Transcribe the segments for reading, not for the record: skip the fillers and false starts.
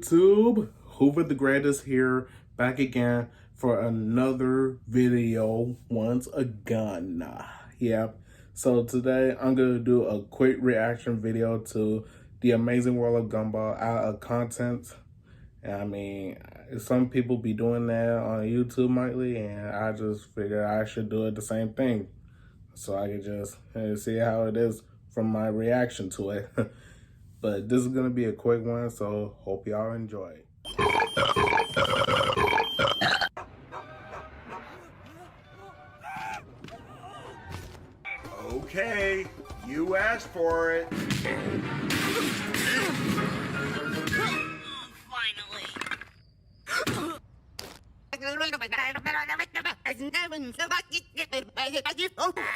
YouTube? Hoover the Greatest here, back again for another video once again. Yeah, so today I'm going to do a quick reaction video to the Amazing World of Gumball out of content. I mean, some people be doing that on YouTube nightly, and I just figured I should do it the same thing. So I can just see how it is from my reaction to it. But this is going to be a quick one, so hope y'all enjoy. Okay, you asked for it. Finally.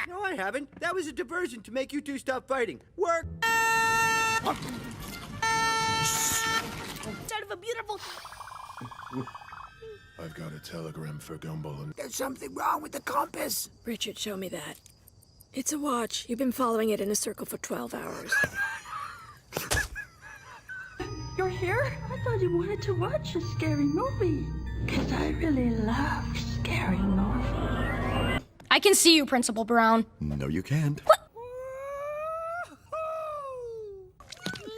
No, I haven't. That was a diversion to make you two stop fighting. Work! Start of a beautiful... I've got a telegram for Gumball and... There's something wrong with the compass. Richard, show me that. It's a watch. You've been following it in a circle for 12 hours. You're here? I thought you wanted to watch a scary movie. Because I really love scary movies. I can see you, Principal Brown. No, you can't.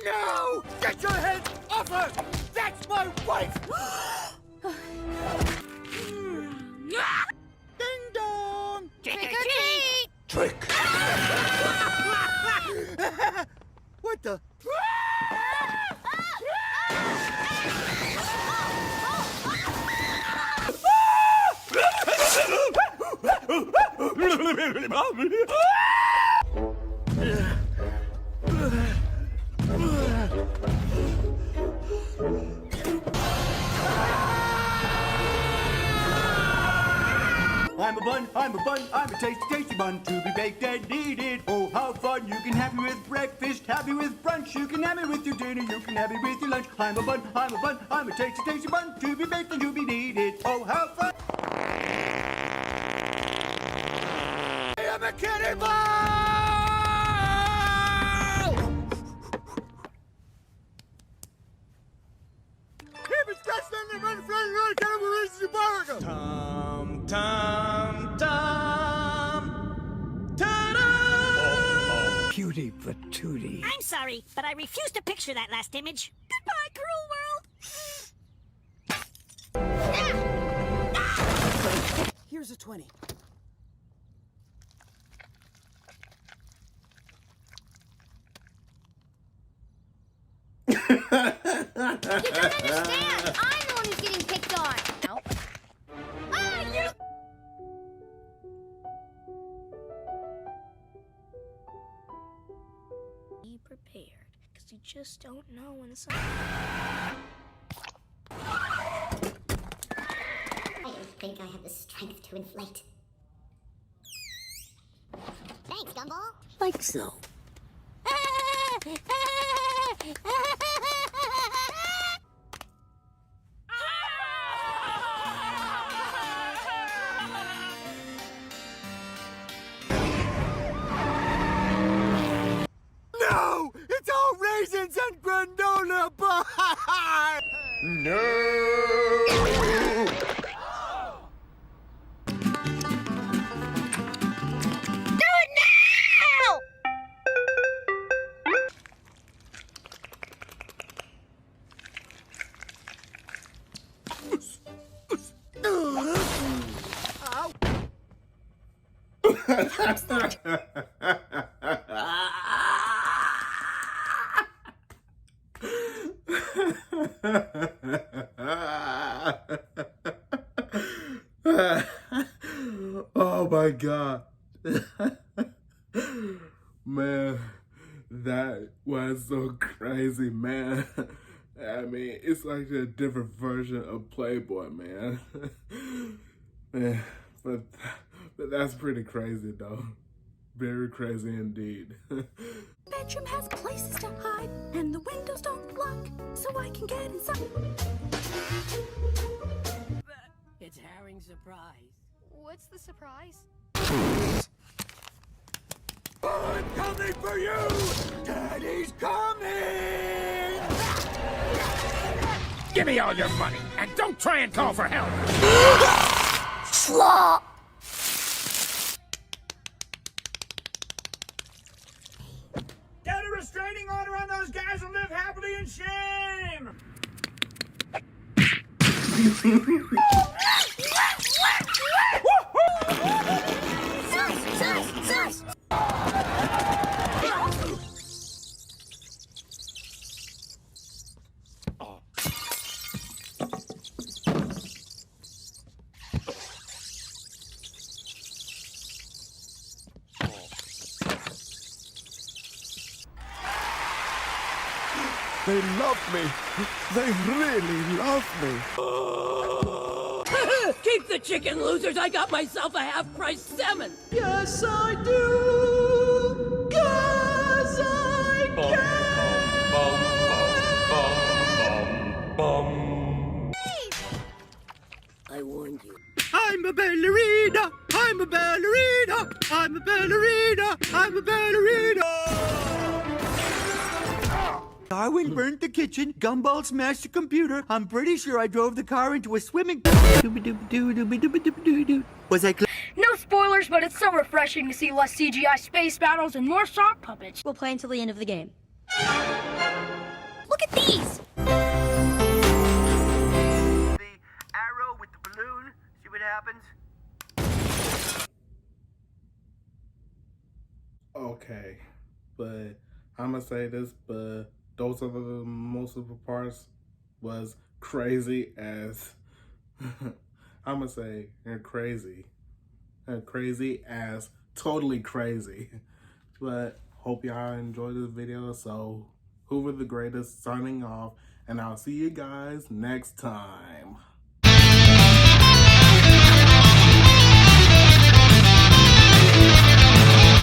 No! Get your hands off her! That's my wife! Ding dong! Trick or treat! Trick! What the? I'm a tasty, tasty bun to be baked and eaten. Oh, how fun! You can have me with breakfast, have me with brunch. You can have me with your dinner, you can have me with your lunch. I'm a bun, I'm a tasty, tasty bun to be baked and to be kneaded. Oh, how fun! I'm a cannibal! Keep it stressed on the run, flying around, cannibal races your barriga! Tom, Tom, Tom. Cutie patootie. I'm sorry, but I refuse to picture that last image. Goodbye, cruel world! Here's a 20. You don't understand! I'm the one who's getting picked on! No. Ah, you... Be prepared, because you just don't know when something... I don't think I have the strength to inflate. Thanks, Gumball. Like so. No! It's all raisins and granola bar! No! Oh my God. Man, that was so crazy, man. I mean, it's like a different version of Playboy, man. Man, but that's pretty crazy, though. Very crazy indeed. Bedroom has places to hide, and the windows don't lock, so I can get inside. It's Herring's surprise. What's the surprise? I'm coming for you! Daddy's coming! Give me all your money, and don't try and call for help. Slaw! Get a restraining order on those guys and live happily in shame! Sus! They love me. They really love me. Keep the chicken, losers. I got myself a half-price salmon. Yes, I do. Yes, I I warned you. I'm a ballerina. I'm a ballerina. I'm a ballerina. I'm a ballerina. Darwin burnt the kitchen. Gumball smashed the computer. I'm pretty sure I drove the car into a swimming. Was I clear? No spoilers, but it's so refreshing to see less CGI space battles and more sock puppets. We'll play until the end of the game. Look at these! The arrow with the balloon. See what happens? Okay, but I'm gonna say this, but those are the most of the parts was crazy as I'm gonna say crazy as totally crazy. But hope y'all enjoyed this video. So Hoover the Greatest signing off, and I'll see you guys next time.